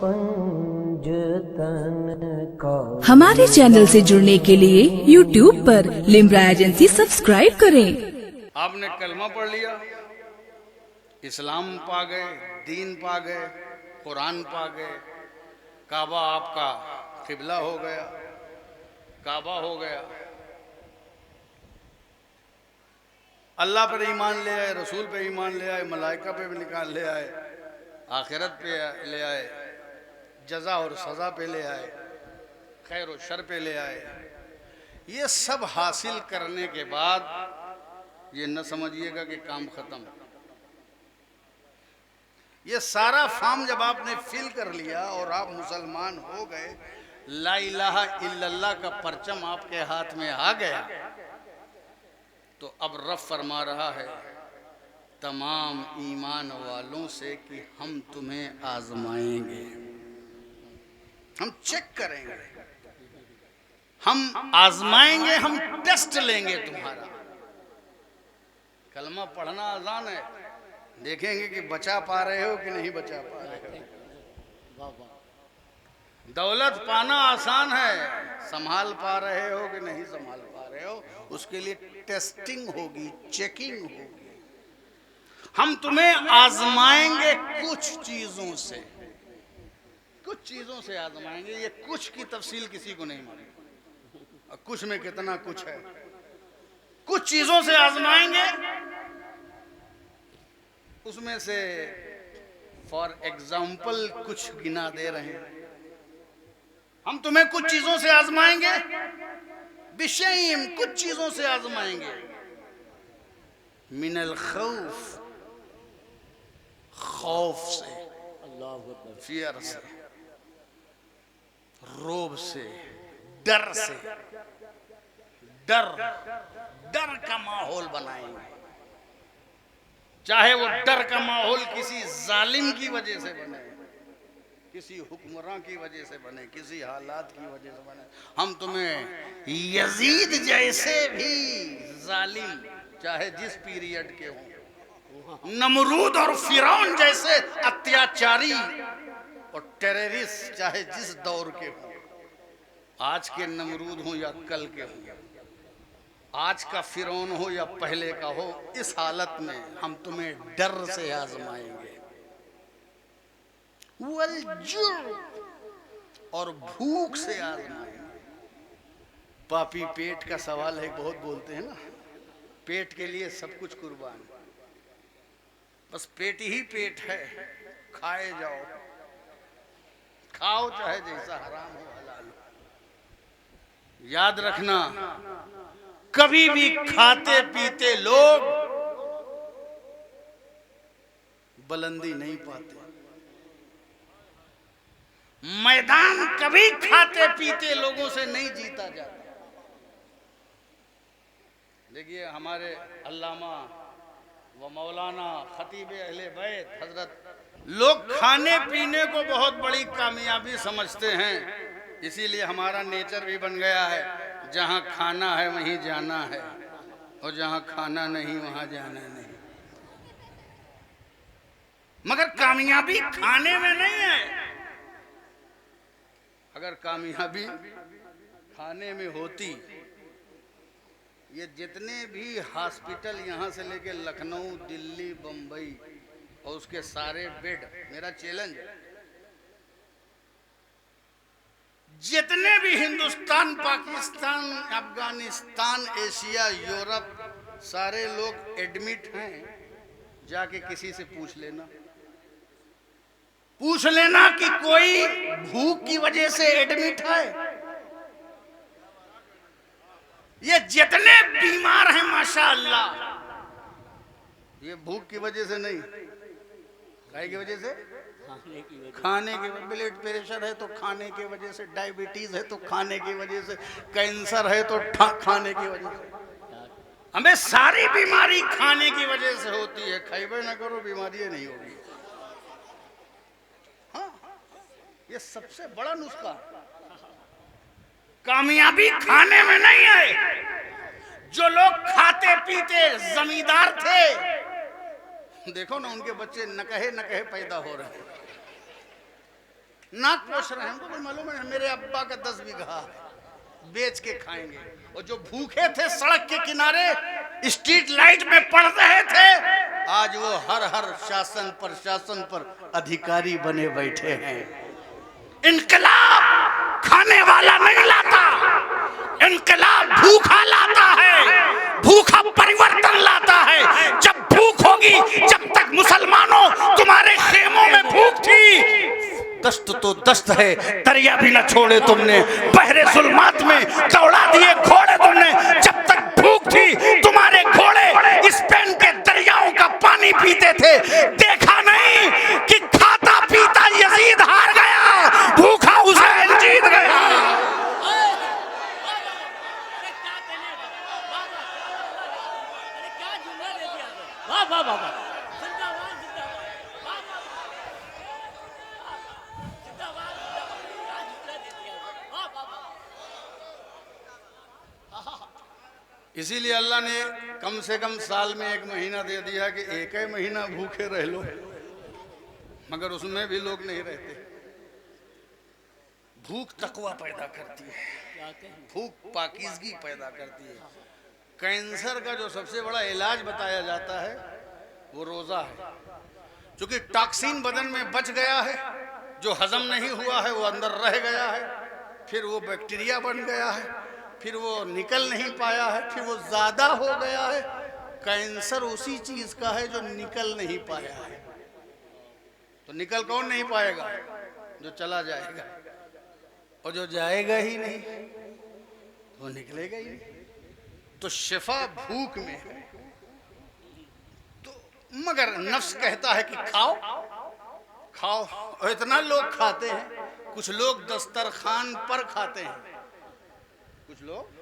पंजतन का। हमारे चैनल से जुड़ने के लिए YouTube पर लिम्रा एजेंसी सब्सक्राइब करें। आपने कलमा पढ़ लिया, इस्लाम पा गए, दीन पा गए, कुरान पा गए, काबा आपका किबला हो गया, काबा हो गया, अल्लाह पर ईमान ले आए, रसूल पे ईमान ले आए, मलाइका पे भी निकाल ले आए, आखिरत पे ले आए, जजा और सजा पे ले आए, खैर और शर पे ले आए। ये सब हासिल करने के बाद ये न समझिएगा कि काम खत्म। ये सारा फॉर्म जब आपने फिल कर लिया और आप मुसलमान हो गए, ला इलाहा इल्लल्लाह का परचम आपके हाथ में आ गया, तो अब रब फरमा रहा है तमाम ईमान वालों से कि हम तुम्हें आजमाएंगे, हम चेक करेंगे, हम आजमाएंगे, हम टेस्ट लेंगे तुम्हारा। कलमा पढ़ना आसान है, देखेंगे कि बचा पा रहे हो कि नहीं बचा पा रहे हो। दौलत पाना आसान है, संभाल पा रहे हो कि नहीं संभाल पा रहे हो, उसके लिए टेस्टिंग होगी, चेकिंग होगी। हम तुम्हें आजमाएंगे कुछ चीजों से, कुछ चीजों से आजमाएंगे। ये कुछ की तफसील किसी को नहीं मालूम, और कुछ में कितना कुछ है। कुछ चीजों से आजमाएंगे, उसमें से फॉर एग्जाम्पल कुछ गिना दे रहे हैं। हम तुम्हें कुछ चीजों से आजमाएंगे, बिशयइन कुछ चीजों से आजमाएंगे, मिनल खौफ, खौफ से, फियर से, रोब से, डर से, डर डर का माहौल बनाएंगे। चाहे वो डर का माहौल किसी जालिम की वजह से बने, किसी हुक्मरान की वजह से बने, किसी हालात की वजह से बने, हम तुम्हें यजीद जैसे भी जालिम, चाहे जिस पीरियड के हों, नमरूद और फिरौन जैसे अत्याचारी और टेररिस्ट, चाहे जिस दौर के हों, आज के नमरूद हो या कल के हों, आज का फिरौन हो या पहले का हो, इस हालत में हम तुम्हें डर से आजमाएंगे, और भूख से आजमाएंगे। पापी पेट का सवाल है, बहुत बोलते हैं ना, पेट के लिए सब कुछ कुर्बान, बस पेट ही पेट है, खाए जाओ, खाओ चाहे जैसा हराम हो हलाल हो। याद रखना, कभी भी खाते पीते लोग बुलंदी नहीं पाते। मैदान कभी खाते पीते लोगों से नहीं जीता जाता। देखिए हमारे अल्लामा व मौलाना खतीब अहले बैत हजरत, लोग खाने पीने को बहुत बड़ी कामयाबी समझते हैं, इसीलिए हमारा नेचर भी बन गया है, जहां खाना है वहीं जाना है, और जहां खाना नहीं वहां जाना नहीं। मगर कामयाबी खाने में नहीं है। अगर कामयाबी खाने में होती, ये जितने भी हॉस्पिटल यहाँ से लेके लखनऊ, दिल्ली, बम्बई और उसके सारे बेड, मेरा चैलेंज है, जितने भी हिंदुस्तान, पाकिस्तान, अफगानिस्तान, एशिया, यूरोप, सारे लोग एडमिट हैं, जाके किसी से पूछ लेना, पूछ लेना कि कोई भूख की वजह से एडमिट है। ये जितने बीमार हैं माशाअल्लाह, ये भूख की वजह से नहीं, काय की वजह से, खाने की वजह, ब्लड प्रेशर है तो खाने की वजह से, डायबिटीज है तो खाने की वजह से, कैंसर है तो खाने की वजह से। हमें सारी बीमारी खाने की वजह से होती है, खाइबे ना करो बीमारी नहीं होगी। ये सबसे बड़ा नुस्खा, कामयाबी खाने में नहीं है। जो लोग खाते पीते जमींदार थे, देखो ना उनके बच्चे न कहे पैदा हो रहे हैं। नाक पोछ रहे हैं, हमको भी मालूम है मेरे अब्बा का 10 बीघा है, बेच के खाएंगे। और जो भूखे थे सड़क के किनारे स्ट्रीट लाइट में पड़ रहे थे, आज वो हर शासन प्रशासन पर अधिकारी बने बैठे हैं। इनकलाब खाने वाला नहीं लाता, इनकलाब भूखा लाता है, भूखा परिवर्तन लाता है। जब भूख होगी, जब तक मुसलमानों तुम्हारे खेमों में भूख थी, दस्त तो दस्त है, दरिया भी न छोड़े तुमने, बहरे जुल्मात में दौड़ा दिए घोड़े तुमने। जब तक भूख थी, तुम्हारे घोड़े स्पेन के दरियाओं का पानी पीते थे। देखा नहीं कि खाता पीता यजीद हार गया, भूखा हुसैन जीत गया। इसीलिए अल्लाह ने कम से कम साल में 1 महीना दे दिया कि 1 ही महीना भूखे रह लो, मगर उसमें भी लोग नहीं रहते। भूख तकवा पैदा करती है, भूख पाकीज़गी पैदा करती है। कैंसर का जो सबसे बड़ा इलाज बताया जाता है वो रोज़ा है, क्योंकि टॉक्सिन बदन में बच गया है, जो हजम नहीं हुआ है वो अंदर रह गया है, फिर वो बैक्टीरिया बन गया है, फिर वो निकल नहीं पाया है, फिर वो ज़्यादा हो गया है। कैंसर उसी चीज़ का है जो निकल नहीं पाया है। तो निकल कौन नहीं पाएगा? जो चला जाएगा, और जो जाएगा ही नहीं वो निकलेगा ही नहीं। तो शिफा भूख में है। तो मगर नफ्स कहता है कि खाओ खाओ, और इतना लोग खाते हैं। कुछ लोग दस्तरखान पर खाते हैं, कुछ लोग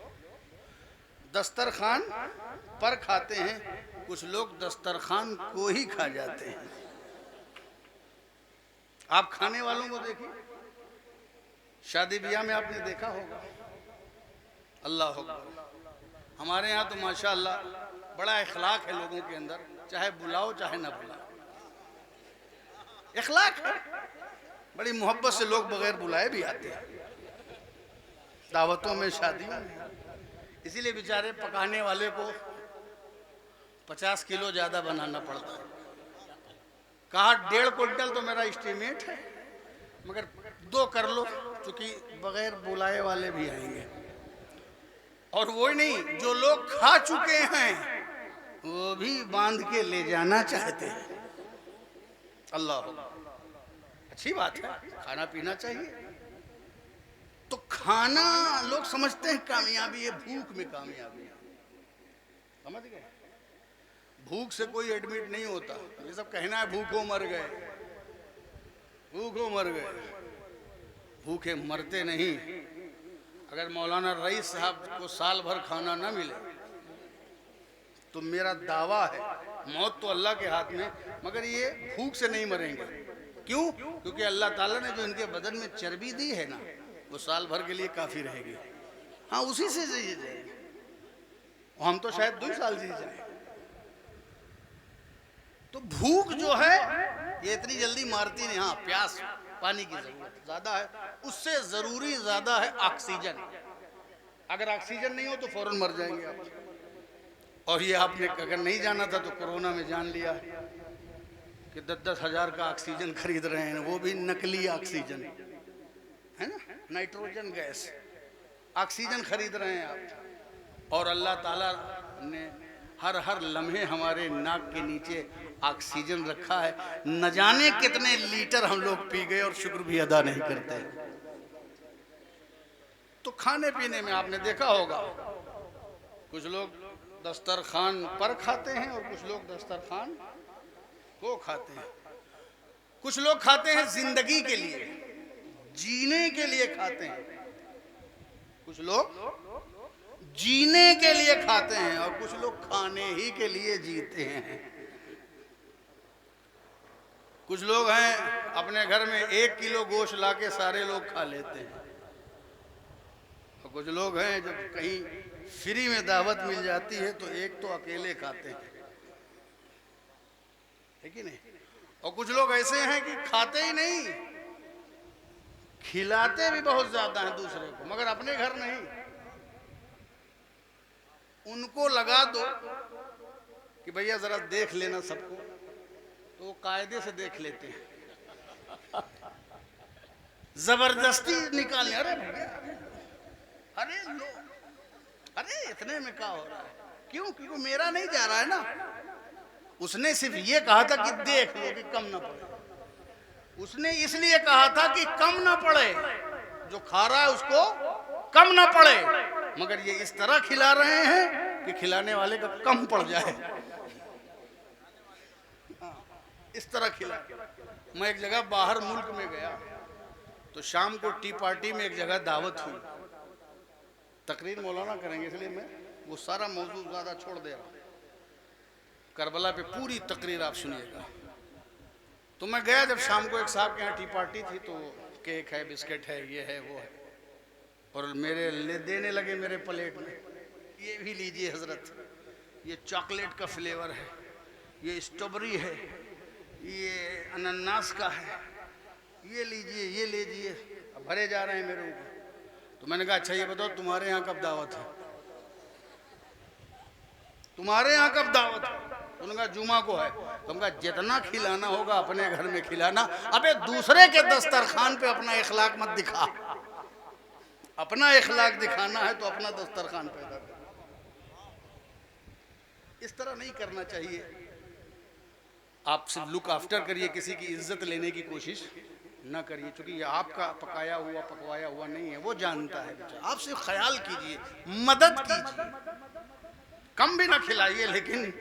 दस्तरखान पर खाते हैं, कुछ लोग दस्तरखान को ही खा जाते हैं। आप खाने वालों को देखिए, शादी ब्याह में आपने देखा होगा, अल्लाह अकबर। हमारे यहाँ तो माशाअल्लाह बड़ा इखलाक है लोगों के अंदर, चाहे बुलाओ चाहे ना बुलाओ, इखलाक है। बड़ी मोहब्बत से लोग बगैर बुलाए भी आते हैं दावतों में, शादियों में। इसीलिए बेचारे पकाने वाले को 50 किलो ज़्यादा बनाना पड़ता है। कहा 1.5 क्विंटल तो मेरा एस्टीमेट है, मगर 2 कर लो, क्योंकि बगैर बुलाए वाले भी आएंगे। और वो ही नहीं, जो लोग खा चुके हैं वो भी बांध के ले जाना चाहते हैं। अल्लाह, अच्छी बात है, खाना पीना चाहिए। तो खाना लोग समझते हैं कामयाबी है, भूख में कामयाबी है। समझ गए? भूख से कोई एडमिट नहीं होता। ये सब कहना है भूखों मर गए, भूखों मर गए। भूखे मरते नहीं। अगर मौलाना रईस साहब को साल भर खाना ना मिले तो मेरा दावा है, मौत तो अल्लाह के हाथ में, मगर ये भूख से नहीं मरेंगे। क्यों? क्योंकि अल्लाह ताला ने जो इनके बदन में चर्बी दी है ना, वो साल भर के लिए काफ़ी रहेगी। हाँ, उसी से जी जाएगी। हम तो शायद 2 साल जी जाए। तो भूख जो है ये इतनी जल्दी मारती नहीं। हाँ, प्यास पानी की जरूरत ज़्यादा है, उससे ज़रूरी ज़्यादा है ऑक्सीजन। अगर ऑक्सीजन नहीं हो तो फौरन मर जाएंगे आप। और ये आपने अगर नहीं जाना था तो कोरोना में जान लिया कि 10-10 हज़ार का ऑक्सीजन खरीद रहे हैं, वो भी नकली ऑक्सीजन है ना, नाइट्रोजन गैस ऑक्सीजन खरीद रहे हैं आप। और अल्लाह ताला ने हर लम्हे हमारे नाक के नीचे ऑक्सीजन रखा है। न जाने कितने लीटर हम लोग पी गए और शुक्र भी अदा नहीं करते। तो खाने पीने में आपने देखा होगा, कुछ लोग दस्तरखान पर खाते हैं और कुछ लोग दस्तरखान को खाते हैं। कुछ लोग खाते हैं जिंदगी के लिए, जीने के लिए खाते हैं। कुछ लोग जीने के लिए खाते हैं और कुछ लोग खाने ही के लिए जीते हैं। कुछ लोग हैं अपने घर में 1 किलो गोश्त लाके सारे लोग खा लेते हैं, और कुछ लोग हैं जब कहीं फ्री में दावत मिल जाती है तो एक तो अकेले खाते हैं, है कि नहीं? और कुछ लोग ऐसे हैं कि खाते ही नहीं, खिलाते भी बहुत ज्यादा हैं दूसरे को, मगर अपने घर नहीं। उनको लगा दो कि भैया जरा देख लेना सबको, तो वो कायदे से देख लेते हैं। जबरदस्ती निकालने, अरे भैया, अरे लो, अरे इतने में क्या हो रहा है, क्यों? क्योंकि मेरा नहीं जा रहा है ना। उसने सिर्फ ये कहा था कि देख लो कि कम ना पड़े। उसने इसलिए कहा था कि कम ना पड़े, जो खा रहा है उसको कम ना पड़े, मगर ये इस तरह खिला रहे हैं कि खिलाने वाले का कम पड़ जाए। इस तरह खिला। मैं एक जगह बाहर मुल्क में गया, तो शाम को टी पार्टी में एक जगह दावत हुई। तकरीर मौलाना करेंगे, इसलिए मैं वो सारा मौजूद ज्यादा छोड़ दे रहा हूँ। करबला पे पूरी तकरीर आप सुनिएगा। तो मैं गया जब शाम को, एक साहब के यहाँ टी पार्टी थी, तो केक है, बिस्किट है, ये है, वो है, और मेरे ले देने लगे मेरे प्लेट में, ये भी लीजिए हजरत, ये चॉकलेट का फ्लेवर है, ये स्ट्रॉबेरी है, ये अनानास का है, ये लीजिए, ये लीजिए। अब भरे जा रहे हैं मेरे ऊपर। तो मैंने कहा अच्छा ये बताओ तुम्हारे यहाँ कब दावत है? तुम्हारे यहाँ कब दावत है? उन्होंने कहा जुमा को है। तो उनका जितना खिलाना होगा अपने घर में खिलाना, अबे दूसरे के दस्तरखान पे अपना इखलाक मत दिखा। अपना इखलाक दिखाना है तो अपना दस्तरखान पैदा कर। इस तरह नहीं करना चाहिए। आप सिर्फ लुक आफ्टर करिए, किसी की इज्जत लेने की कोशिश ना करिए, क्योंकि ये आपका पकाया हुआ पकवाया हुआ नहीं है, वो जानता है बेचारा। आप सिर्फ ख्याल कीजिए, मदद कीजिए, कम भी ना खिलाइए, लेकिन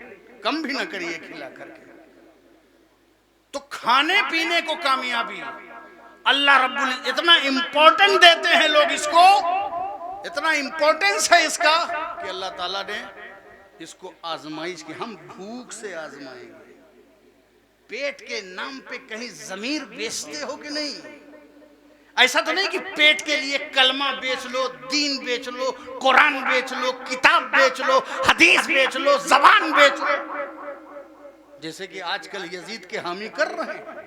कम भी ना करिए खिला करके। तो खाने पीने को कामयाबी अल्लाह रब्बुल इतना इंपॉर्टेंट देते हैं लोग इसको, इतना इंपॉर्टेंस है इसका कि अल्लाह ताला ने इसको आजमाइश की। हम भूख से आजमाएंगे। पेट के नाम पे कहीं जमीर बेचते हो कि नहीं? ऐसा तो नहीं कि पेट के लिए कलमा बेच लो, दीन बेच लो, कुरान बेच लो, किताब बेच लो, हदीस बेच लो, जबान बेच लो, जैसे कि आजकल यजीद के हामी कर रहे हैं।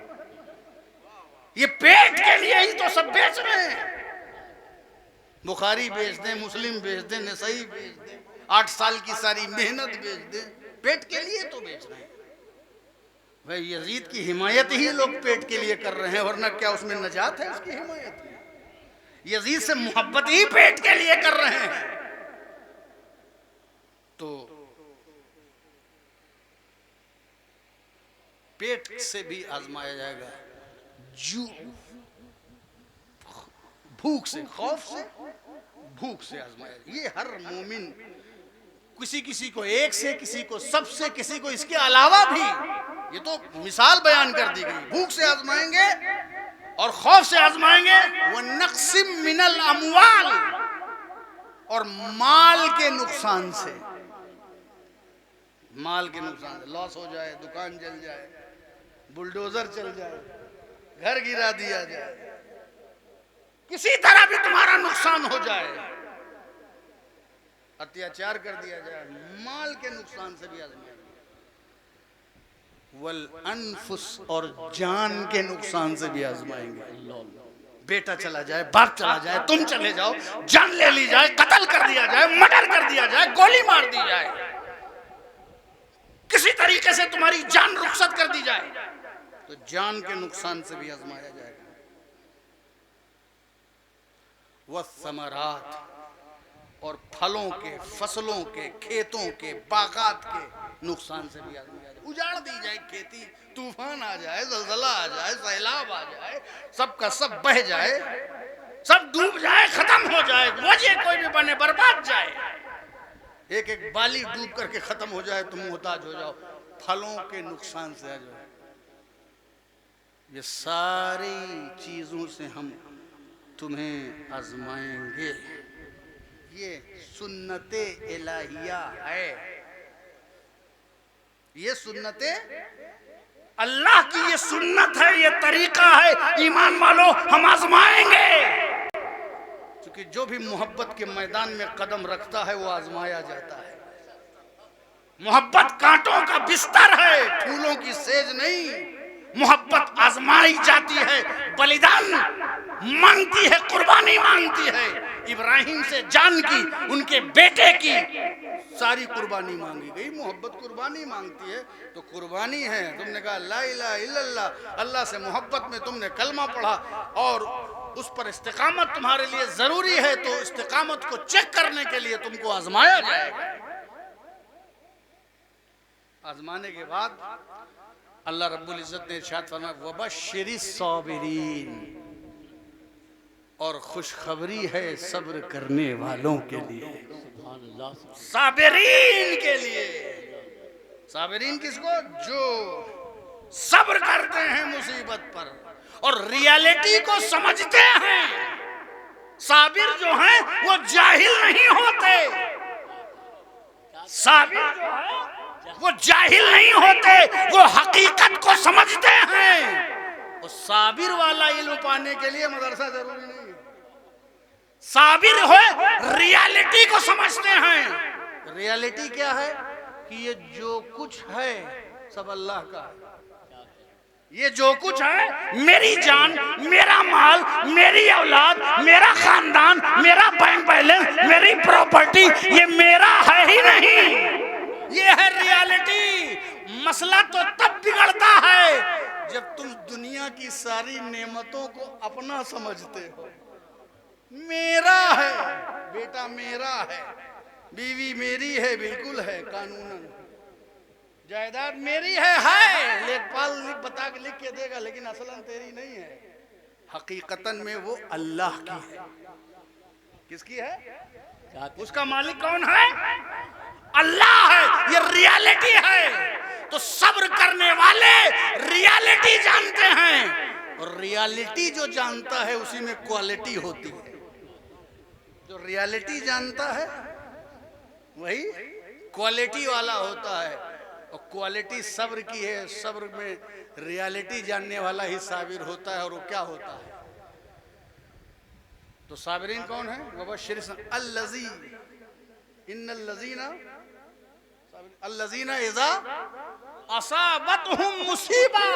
ये पेट के लिए ही तो सब बेच रहे हैं। बुखारी बेच दें, मुस्लिम बेच दें, नसई बेच दें, 8 साल की सारी मेहनत बेच दें, पेट के लिए तो बेच रहे हैं। भाई यजीद की हिमायत ही लोग पेट के लिए कर रहे हैं, वरना क्या उसमें नजात है? उसकी हिमायत है। यजीद से मोहब्बत ही पेट के लिए कर रहे हैं। तो पेट से भी आजमाया जाएगा, जू भूख से, खौफ से, भूख से आजमाया। ये हर मोमिन, किसी किसी को एक से, किसी को सबसे, किसी को इसके अलावा भी, ये तो मिसाल बयान कर दी गई। भूख से आजमाएंगे और खौफ से आजमाएंगे। वो नक्सिम मिनल अमवाल, और माल के नुकसान से, माल के नुकसान से लॉस हो जाए, दुकान जल जाए, बुलडोजर चल जाए, घर गिरा दिया जाए, किसी तरह भी तुम्हारा नुकसान हो जाए, अत्याचार कर दिया जाए, माल के नुकसान से भी आजमाएंगे। वल अनफुस, और जान के नुकसान से भी आजमाएंगे। बेटा चला जाए, बाप चला जाए, तुम चले जाओ, जान ले ली जाए, कत्ल कर दिया जाए, मर्डर कर दिया जाए, गोली मार दी जाए, किसी तरीके से तुम्हारी जान रुखसत कर दी जाए, तो जान के नुकसान से भी आजमाया जाएगा। वस्समरात, और फलों के, फसलों के, खेतों के, बागात के नुकसान से भी आजमाया जाएगा। उजाड़ दी जाए खेती, तूफान आ जाए, जलजला आ जाए, सैलाब आ जाए, सबका सब बह जाए, सब डूब जाए, खत्म हो जाए, वजह कोई भी बने, बर्बाद जाए, एक एक बाली डूब करके खत्म हो जाए, तुम मोहताज हो जाओ। फलों के नुकसान से आ जाए। ये सारी चीजों से हम तुम्हें आजमाएंगे। ये सुन्नते इलाहिया है, ये सुन्नते अल्लाह की, ये सुन्नत है, ये तरीका है। ईमान वालो, हम आजमाएंगे, क्योंकि जो भी मोहब्बत के मैदान में कदम रखता है वो आजमाया जाता है। मोहब्बत कांटों का बिस्तर है, फूलों की सेज नहीं। मोहब्बत आजमाई जाती है, बलिदान मांगती है, कुर्बानी मांगती है। इब्राहिम से जान की, उनके बेटे की सारी कुर्बानी मांगी गई। मोहब्बत कुर्बानी मांगती है, तो कुर्बानी है। तुमने कहा ला इलाहा इल्लल्लाह, अल्लाह से मोहब्बत में तुमने कलमा पढ़ा और उस पर इस्तिकामत तुम्हारे लिए जरूरी है, तो इस्तिकामत को चेक करने के लिए तुमको आजमाया जाएगा। आजमाने के बाद अल्लाह रब्बुल इज्जत ने इरशाद फरमाया वबश्शिरिस साबिरीन, और खुशखबरी है सब्र करने वालों के लिए, साबिरीन के लिए। साबिरीन किसको? जो सब्र करते हैं मुसीबत पर और रियलिटी को समझते हैं। साबिर जो हैं वो जाहिल नहीं होते, साबिर जो है वो जाहिल नहीं होते, वो हकीकत को समझते हैं। और साबिर वाला इल्म पाने के लिए मदरसा जरूरी नहीं है। साबिर हो रियलिटी को समझते हैं। रियलिटी क्या है? कि ये जो कुछ है सब अल्लाह का है। ये जो कुछ है, मेरी जान, मेरा माल, मेरी औलाद, मेरा खानदान, मेरा बैंक बैलेंस, मेरी प्रॉपर्टी, ये मेरा है ही नहीं। ये है रियलिटी। मसला तो तब बिगड़ता है जब तुम दुनिया की सारी नेमतों को अपना समझते हो। मेरा है, बेटा मेरा है, बीवी मेरी है, बिल्कुल है कानूनन, जायदाद मेरी है, लेखपाल बता के लिख के देगा, लेकिन असलन तेरी नहीं है। हकीकतन में वो अल्लाह की है। किसकी है? उसका मालिक कौन है? अल्लाह है। ये रियलिटी है। तो सब्र करने वाले रियलिटी जानते हैं, और रियलिटी जो जानता है उसी में क्वालिटी होती है। जो रियलिटी जानता है वही क्वालिटी वाला होता है, और क्वालिटी सब्र की है। सब्र में रियलिटी जानने वाला ही साबिर होता है। और वो क्या होता है? तो साबिरीन कौन है? वबश्शिर अल्लज़ी इन्नल लज़ीना अल्लज़ीना इज़ा असाबतहुम मुसीबा।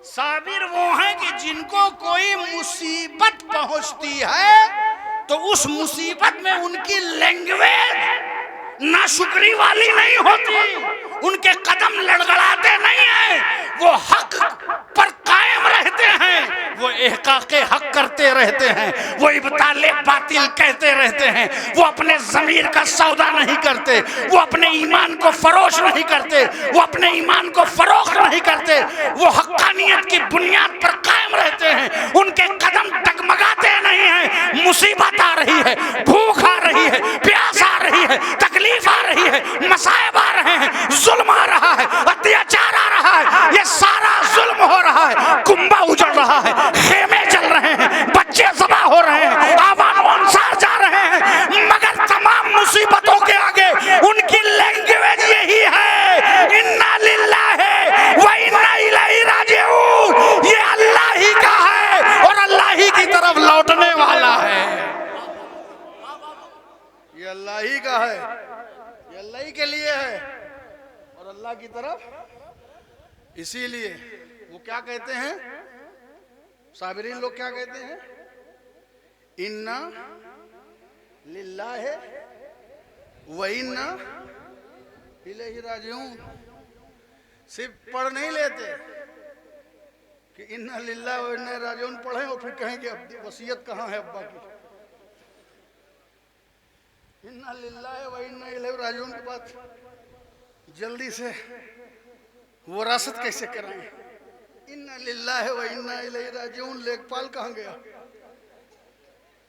साबिर वो हैं कि जिनको कोई मुसीबत पहुंचती है तो उस मुसीबत में उनकी लैंग्वेज नाशुक्री वाली नहीं होती, उनके कदम लड़खड़ाते नहीं हैं, वो हक पर कायम रहते हैं, वो इहकाके हक करते रहते हैं, वो इब्ताले बातिल कहते रहते हैं, वो अपने ज़मीर का सौदा नहीं करते, वो अपने ईमान को फरोश नहीं करते, वो अपने ईमान को फरोख्त नहीं करते, वो हक्कानियत की बुनियाद पर कायम रहते हैं, उनके कदम डगमगाते नहीं हैं। मुसीबत आ रही है, भूख आ रही है, प्यास आ रही है, तकलीफ आ रही है, मसाइब आ रहे हैं, जुल्म आ रहा है, अत्याचार आ रहा है, ये सारा जुल्म हो रहा है, कुंबा उजड़ रहा है, खेमे चल रहे हैं, बच्चे ज़बा हो रहे हैं, आवाम अनुसार जा रहे हैं, मगर तमाम मुसीबतों के आगे उनकी लैंग्वेज यही है, इन्ना लिल्लाहि व इन्ना इलैहि राजिऊन। ये अल्लाह ही का है और अल्लाह ही की तरफ लौटने वाला है। ये अल्लाह ही का है, ये अल्लाह ही के लिए है और अल्लाह की तरफ। इसीलिए वो क्या कहते हैं, साबिरीन लोग क्या कहते हैं? इन्ना लिल्लाहि व इन्ना इलैहि राजिऊन। सिर्फ पढ़ नहीं लेते कि इन्ना लिल्लाहि व इन्ना इलैहि राजिऊन पढ़ें और फिर कहेंगे अब वसीयत कहाँ है अब्बा की। इन्ना लिल्लाहि व इन्ना इलैहि राजिऊन के बाद जल्दी से वरासत कैसे कराएं? इन्ना लिल्लाहि व इन्ना इलैहि राजिऊन लेखपाल कहाँ गया?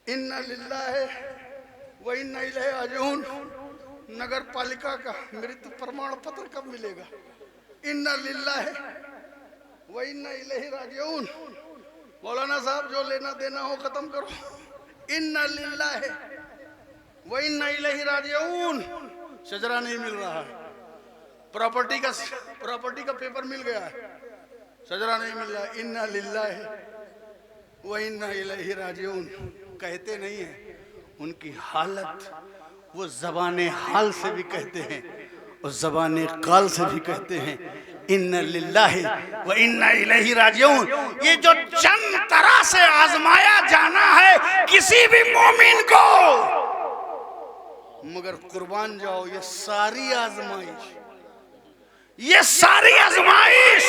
इन्ना लिल्लाहि व इन्ना इलैहि राजिऊन नगर पालिका का मृत्यु प्रमाण पत्र कब मिलेगा? इन्ना लिल्लाहि व इन्ना इलैहि राजिऊन। मौलाना साहब जो लेना देना हो खत्म करो। इन्ना लिल्लाहि व इन्ना इलैहि राजिऊन। शजरा नहीं मिल रहा है, प्रॉपर्टी का पेपर मिल गया है, शजरा नहीं मिल रहा। इन्ना लिल्लाहि व इन्ना इलैहि राजिऊन कहते नहीं है, उनकी हालत वो ज़बाने हाल से भी कहते हैं और ज़बाने काल से भी कहते हैं। इन्ना लिल्लाहि व इन्ना इलैहि राजिऊन। ये जो चंद तरह से आजमाया जाना है किसी भी मोमिन को, मगर कुर्बान जाओ ये सारी आजमाइश, ये सारी आजमाइश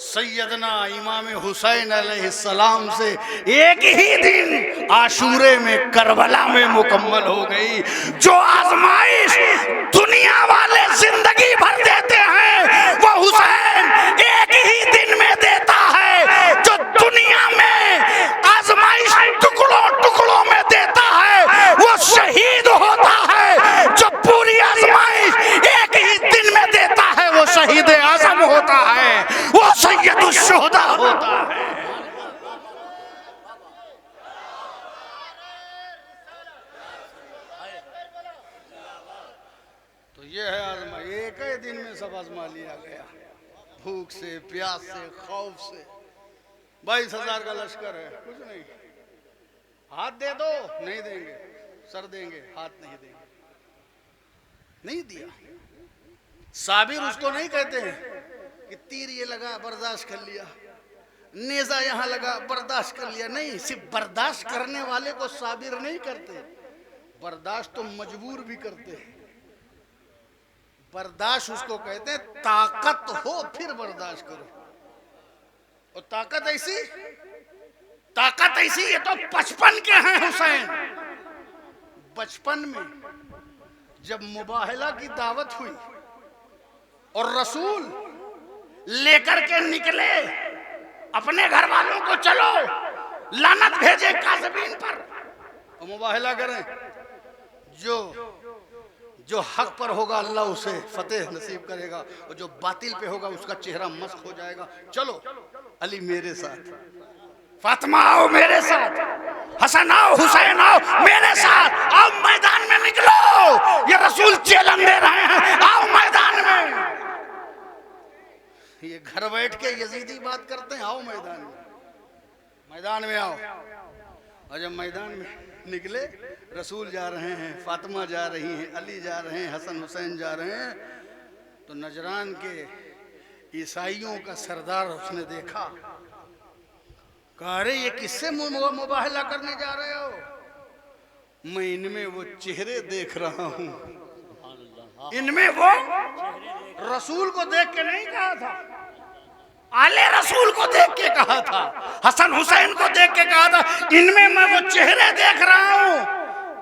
सैयदना इमाम हुसैन अलैहिस्सलाम से एक ही दिन आशूरे में करबला में मुकम्मल हो गई। जो आजमाइश दुनिया वाले जिंदगी भर देते हैं वो हुसैन एक ही दिन में देता है। जो दुनिया में आजमाइश टुकड़ों टुकड़ों में देता है वो शहीद होता है। जो पूरी आजमाइश एक ही दिन में देता है वो शहीद आजम होता है, वो सैयदुश शुहदा होता है। तो ये है आजमा, एक ही दिन में सब आजमा लिया गया। भूख से, प्यास से, खौफ से। 22,000 का लश्कर है, कुछ नहीं। हाथ दे दो, नहीं देंगे। सर देंगे, हाथ नहीं देंगे। नहीं दिया। साबिर उसको नहीं कहते हैं कि तीर ये लगा बर्दाश्त कर लिया, नेजा यहां लगा बर्दाश्त कर लिया। नहीं, सिर्फ बर्दाश्त करने वाले को साबिर नहीं करते, बर्दाश्त तो मजबूर भी करते हैं। बर्दाश्त उसको कहते हैं ताकत हो फिर बर्दाश्त करो। और ताकत ऐसी ये तो 55 के हैं हुसैन। बचपन में जब मुबाहला की दावत हुई और रसूल लेकर के निकले अपने घर वालों को, चलो लानत भेजे काज़िबीन पर और मुबाहला करें। जो हक पर होगा अल्लाह उसे फतेह नसीब करेगा और जो बातिल पे होगा उसका चेहरा मस्क हो जाएगा। चलो अली मेरे साथ, फातिमा आओ मेरे साथ, हसन आओ, हुसैन आओ मेरे साथ, आओ मैदान में निकलो। ये रसूल चैलेंज दे रहे हैं, आओ मैदान में। ये घर बैठ के यजीदी बात करते हैं, आओ मैदान में आओ। और जब मैदान में निकले, रसूल जा रहे हैं, फातिमा जा रही हैं, अली जा रहे हैं, हसन हुसैन जा रहे हैं, तो नजरान के ईसाइयों का सरदार उसने देखा, कहा अरे ये किससे मुबाहला करने जा रहे हो? मैं इनमें वो चेहरे देख रहा हूं, इनमें वो रसूल को देख के नहीं कहा था, आले रसूल को देख के कहा था, हसन हुसैन को देख के कहा था, इनमें मैं वो चेहरे देख रहा हूं।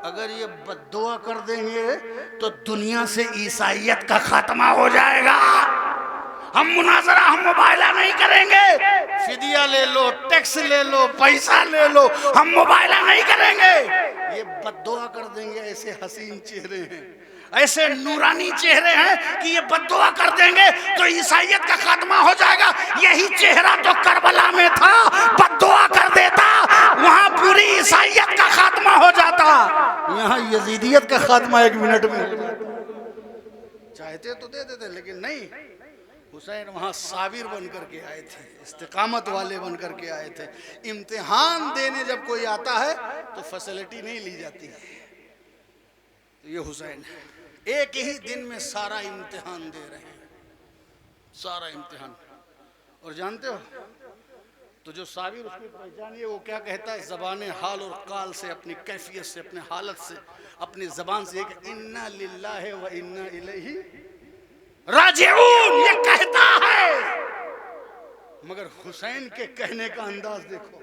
अगर ये बद्दुआ कर देंगे तो दुनिया से ईसाइयत का खात्मा हो जाएगा। हम मुनाजरा, हम मुबाहला नहीं करेंगे। फिदिया ले लो, टैक्स ले लो, पैसा ले लो, हम मुबाहला नहीं करेंगे। ये बद्दुआ कर देंगे। ऐसे हसीन चेहरे हैं, ऐसे नूरानी चेहरे हैं कि ये बद्दुआ कर देंगे तो ईसाइयत का खात्मा हो जाएगा। यही चेहरा तो करबला में था, बद्दुआ कर देता वहां पूरी ईसाइयत का खात्मा हो जाता। यहाँ यजीदियत का खात्मा 1 मिनट में हो जाता। चाहते तो दे देते, लेकिन नहीं। हुसैन वहां साबिर बन करके आए थे, इस्तिकामत वाले बन करके आए थे। इम्तिहान देने जब कोई आता है तो फैसिलिटी नहीं ली जाती है। तो ये हुसैन एक ही दिन में सारा इम्तिहान दे रहे हैं, सारा इम्तिहान। और जानते हो तो जो साबिर, उसकी पहचान ये, वो क्या कहता है ज़बान हाल और काल से, अपनी कैफियत से, अपने हालत से, अपनी ज़बान से, एक इन्ना लिल्लाहि व इन्ना इलैहि राजिऊन ये कहता है। मगर हुसैन के कहने का अंदाज देखो,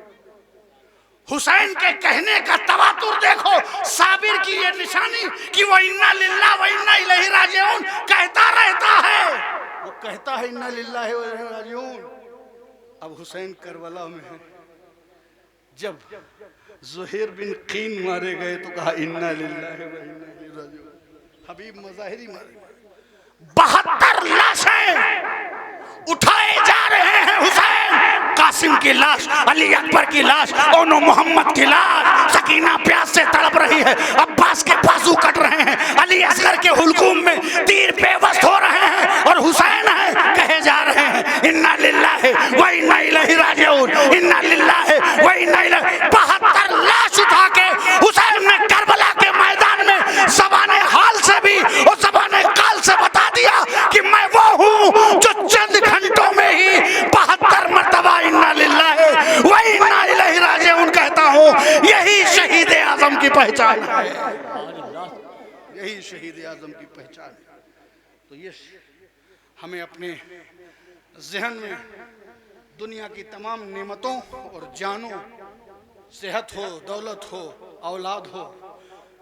हुसैन के कहने का तवातुर देखो। साबिर की ये निशानी कि वो इन्ना लिल्लाहि व इन्ना इलैहि राजिऊन कहता रहता है, वो कहता है इन्ना लिल्लाहि व इन्ना इलैहि राजिऊन। अब हुसैन करबला में है, जब ज़ुहैर बिन क़ीन मारे गए तो कहा इन्ना लिल्लाहि व इन्ना इलैहि राजिऊन। हबीब मज़ाहिरी मारे। 72 लाशें उठाए जा रहे हैं हुसैन। कासिम की लाश, अली अकबर की लाश, ओनो मोहम्मद की लाश। सकीना प्यास से तड़प रही है, अब्बास के बाजू कट रहे हैं, अली असगर के हुलकूम में तीर बेबस हो रहे हैं और हुसैन है कहे जा रहे हैं इन्ना लिल्लाहि व इन्ना इलैहि राजिऊन, इन्ना लिल्लाहि व इन्ना इलैहि। 72 लाश उठा के हुसैन ने करबला के मैदान में ज़बाने हाल से भी और ज़बाने काल से बता दिया कि मैं वो हूँ जो पहचान है, यही शहीद आजम की पहचान है। तो ये हमें अपने जहन में दुनिया की तमाम नेमतों और जानों, सेहत हो, दौलत हो, औलाद हो,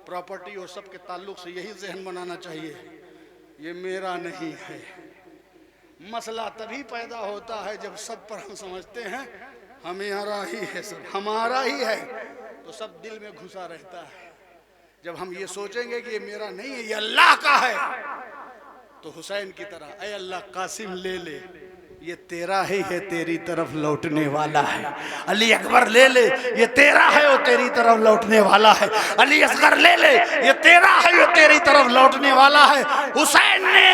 प्रॉपर्टी हो, सबके ताल्लुक से यही जहन बनाना चाहिए, ये मेरा नहीं है। मसला तभी पैदा होता है जब सब पर हम समझते हैं हमारा ही है, सब हमारा ही है, तो सब दिल में घुसा रहता है। जब हम ये सोचेंगे कि ये मेरा नहीं है, ये अल्लाह का है, तो हुसैन की तरह, ऐ अल्लाह कासिम ले ले, ये तेरा ही है, तेरी तरफ लौटने वाला है। अली अकबर ले ले, ये तेरा है, वो तेरी तरफ लौटने वाला है। अली असगर ले ले, ये तेरा है, वो तेरी तरफ लौटने वाला है। हुसैन ने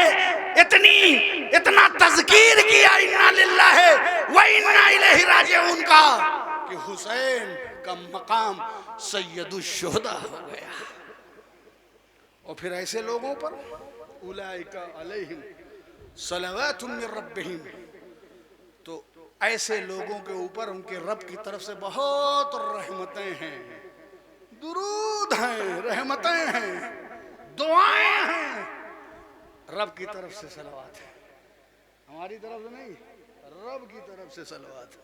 इतना तज़कीर किया इन्ना लिल्लाहि व इन्ना इलैहि राजिऊन का, कि हुसैन का मकाम सैयदुश शुहदा हो गया। और फिर ऐसे लोगों पर उलाइका अलैहिम सलवातुम मिर रब्बिहिम, तो ऐसे लोगों के ऊपर उनके रब की तरफ से बहुत रहमतें हैं, दुरूद हैं, रहमतें हैं, दुआएं हैं, रब की तरफ से सलवात है, हमारी तरफ से नहीं, रब की तरफ से सलवात है।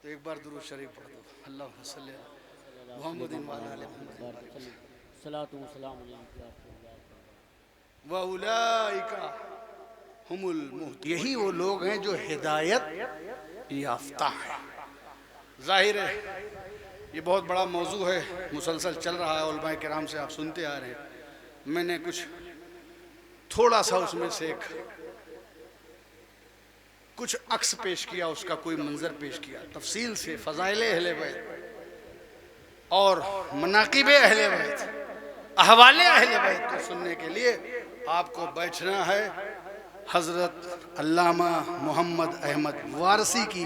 तो एक बार दुरूद शरीफ पढ़ दो, अल्लाहुम्मा सल्ली अला मुहम्मदिन व अला आलि मुहम्मद सल्लल्लाहु व उलाइका हुमुल मुहतदून। यही वो लोग हैं जो हिदायत याफ्ता हैं। जाहिर है ये बहुत बड़ा मौजू है, मुसलसल चल रहा है, उलमाए किराम से आप सुनते आ रहे हैं। मैंने कुछ थोड़ा सा उसमें से कुछ अक्स पेश किया, उसका कोई मंजर पेश किया, तफसील से फ़ज़ाइले अहले बैत और मनाक़िबे अहले बैत, अहवाले अहले बैत को सुनने के लिए आपको बैठना है हज़रत अल्लामा मोहम्मद अहमद वारसी की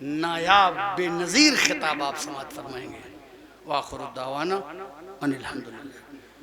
नायाब बेनज़ीर खिताब आप समाअत फरमाएंगे। वाखिरु दावाना अनिल हम्दुलिल्लाह।